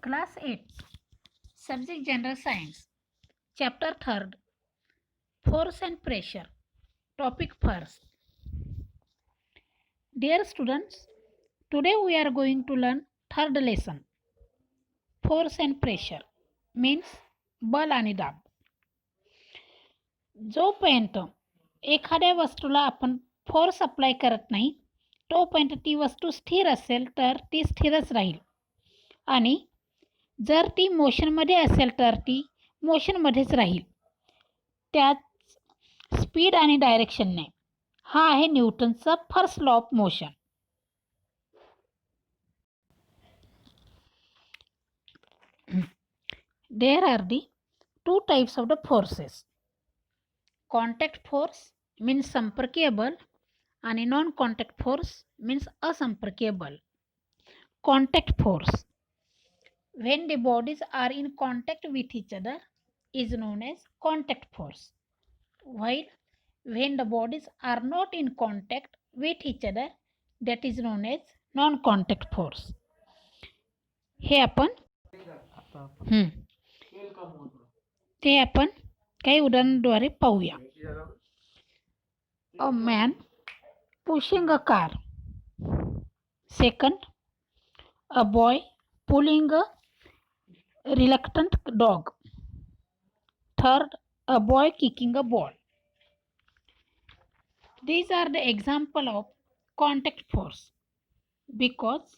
Class 8, Subject General Science, Chapter 3rd, Force and Pressure. Topic first. Dear students, today we are going to learn third lesson. Force and Pressure means बल आणि दाब. जोपर्यंत एखाद्या वस्तूला आपण force apply करत नाही तोपर्यंत ती वस्तू स्थिर असेल तर ती स्थिरच राहील आणि जर ती मोशनमध्ये असेल तर ती मोशनमध्येच राहील. त्याच स्पीड आणि डायरेक्शनने. हा आहे न्यूटनचा first law of motion. There are the two types of the forces. Contact force means संपर्कीय बल आणि नॉन कॉन्टॅक्ट फोर्स means असंपर्कीय बल. Contact force, when the bodies are in contact with each other, is known as contact force, while when the bodies are not in contact with each other, that is known as non contact force. हे आपण ते आपण काही उदाहरणाद्वारे पाहूया. A man pushing a car. Second, a boy pulling a reluctant dog. Third, a boy kicking a ball. These are the example of contact force because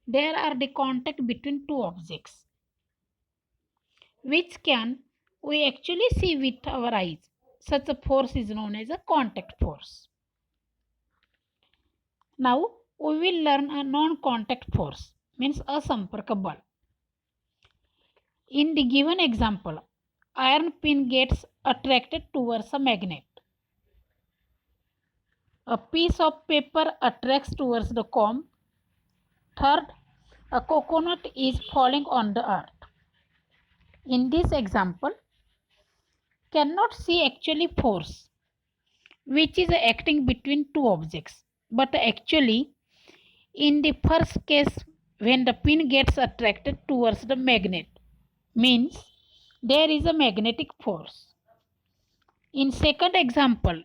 there are the contact between two objects which can we actually see with our eyes. Such a force is known as a contact force. Now we will learn a non-contact force means asamparka bal. In the given example, iron pin gets attracted towards a magnet. A piece of paper attracts towards the comb. Third, a coconut is falling on the earth. In this example, cannot see actually force which is acting between two objects, but actually in the first case when the pin gets attracted towards the magnet means there is a magnetic force. In second example,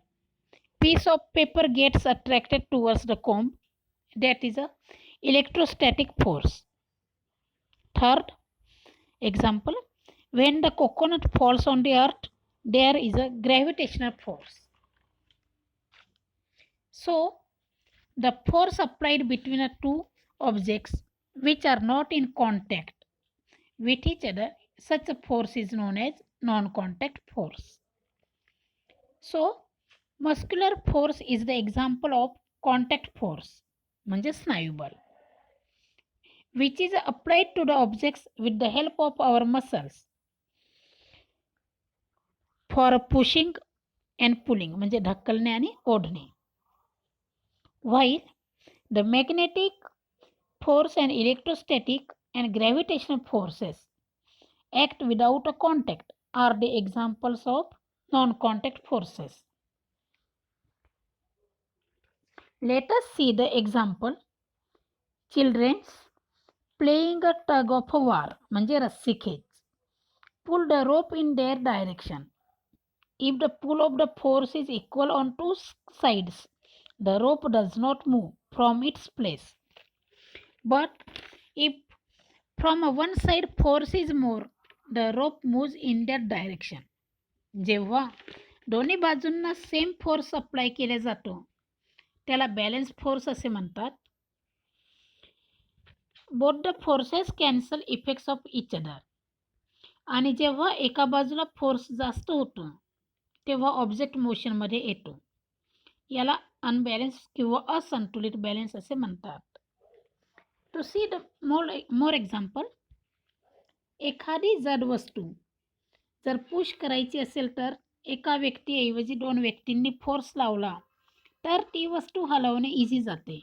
piece of paper gets attracted towards the comb, that is a electrostatic force. Third example, when the coconut falls on the earth, there is a gravitational force. So the force applied between the two objects which are not in contact with each other, such a force is known as non-contact force. So muscular force is the example of contact force म्हणजे स्नायुबल which is applied to the objects with the help of our muscles for pushing and pulling म्हणजे ढकलणे आणि ओढणे. While the magnetic force and electrostatic and gravitational forces act without a contact are the examples of non-contact forces. Let us see the example. Children playing a tug of war म्हणजे रस्सी खेच. Pull the rope in their direction. If the pull of the force is equal on two sides, the rope does not move from its place. But if from one side force is more, the rope moves in that direction. जेव्हा दोन्ही बाजूंना same force apply केला जातो त्याला balance force असे म्हणतात. Both the forces cancel effects of each other. आणि जेव्हा एका बाजूला फोर्स जास्त होतो तेव्हा ऑब्जेक्ट मोशनमध्ये येतो. याला अनबॅलन्स किंवा असंतुलित बॅलन्स असे म्हणतात. To see the more example, एखादी जड वस्तू जर पुश करायची असेल तर एका व्यक्तीऐवजी दोन व्यक्तींनी फोर्स लावला तर ती वस्तू हलवणे इझी जाते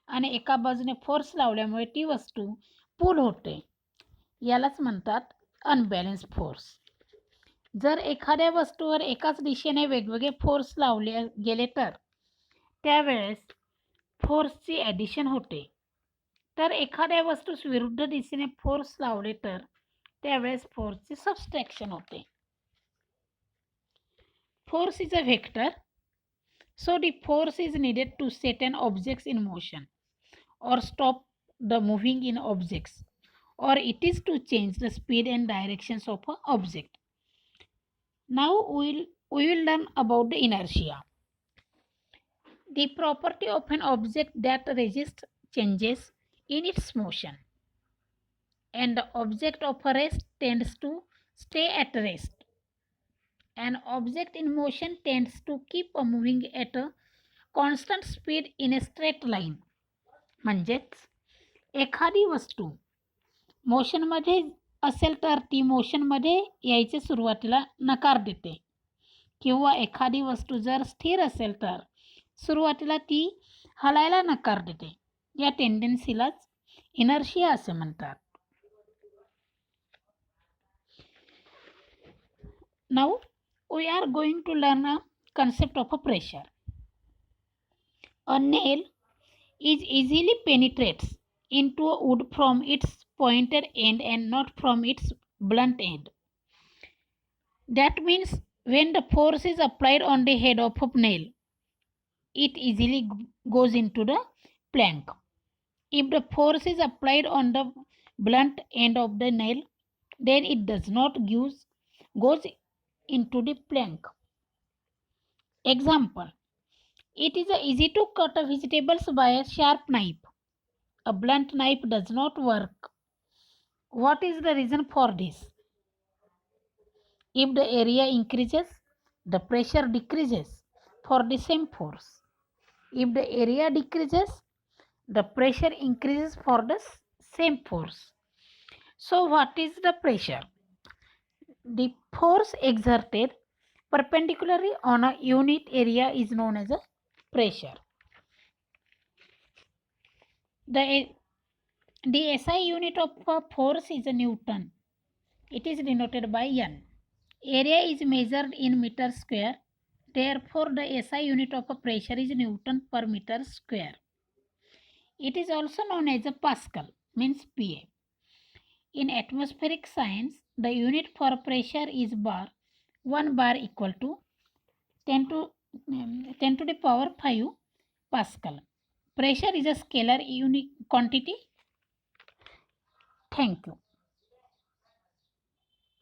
आणि एका बाजूने फोर्स लावल्यामुळे ती वस्तू पुल होते. यालाच म्हणतात अनबॅलन्स फोर्स. जर एखाद्या वस्तूवर एकाच दिशेने वेगवेगळे फोर्स लावले गेले तर त्यावेळेस फोर्सची ॲडिशन होते. तर एखाद्या वस्तूस विरुद्ध दिशेने फोर्स लावले तर त्यावेळेस फोर्सचे सबस्ट्रॅक्शन होते. Force is a vector, so the force is needed to set an object in motion or stop the moving in objects, or it is to change the speed and directions of an object. Now we will learn about the inertia. The property of an object that resists changes in its motion, and the object of a rest tends to stay at rest. An object in motion tends to keep moving at a constant speed in a straight line. म्हणजेच एखादी वस्तू मोशनमध्ये असेल तर ती मोशनमध्ये यायचे सुरुवातीला नकार देते, किंवा एखादी वस्तू जर स्थिर असेल तर सुरुवातीला ती हलायला नकार देते. या टेंडन्सीलाच इनर्शिया असे म्हणतात. Now we are going to learn a concept of a pressure. A nail is easily penetrates into a wood from its pointed end and not from its blunt end. That means when the force is applied on the head of a nail, it easily goes into the plank. If the force is applied on the blunt end of the nail, then it does not goes into the plank. Example: it is easy to cut vegetables by a sharp knife. A blunt knife does not work. What is the reason for this? If the area increases, the pressure decreases for the same force. If the area decreases, the pressure increases for the same force. So what is the pressure? The force exerted perpendicularly on a unit area is known as a pressure. The SI unit of a force is a Newton. It is denoted by N. Area is measured in meter square. Therefore, the SI unit of a pressure is Newton per meter square. It is also known as a Pascal, means PA. In atmospheric science, the unit for pressure is bar. 1 bar equal to 10 to the power 5 Pascal. Pressure is a scalar unit quantity. Thank you.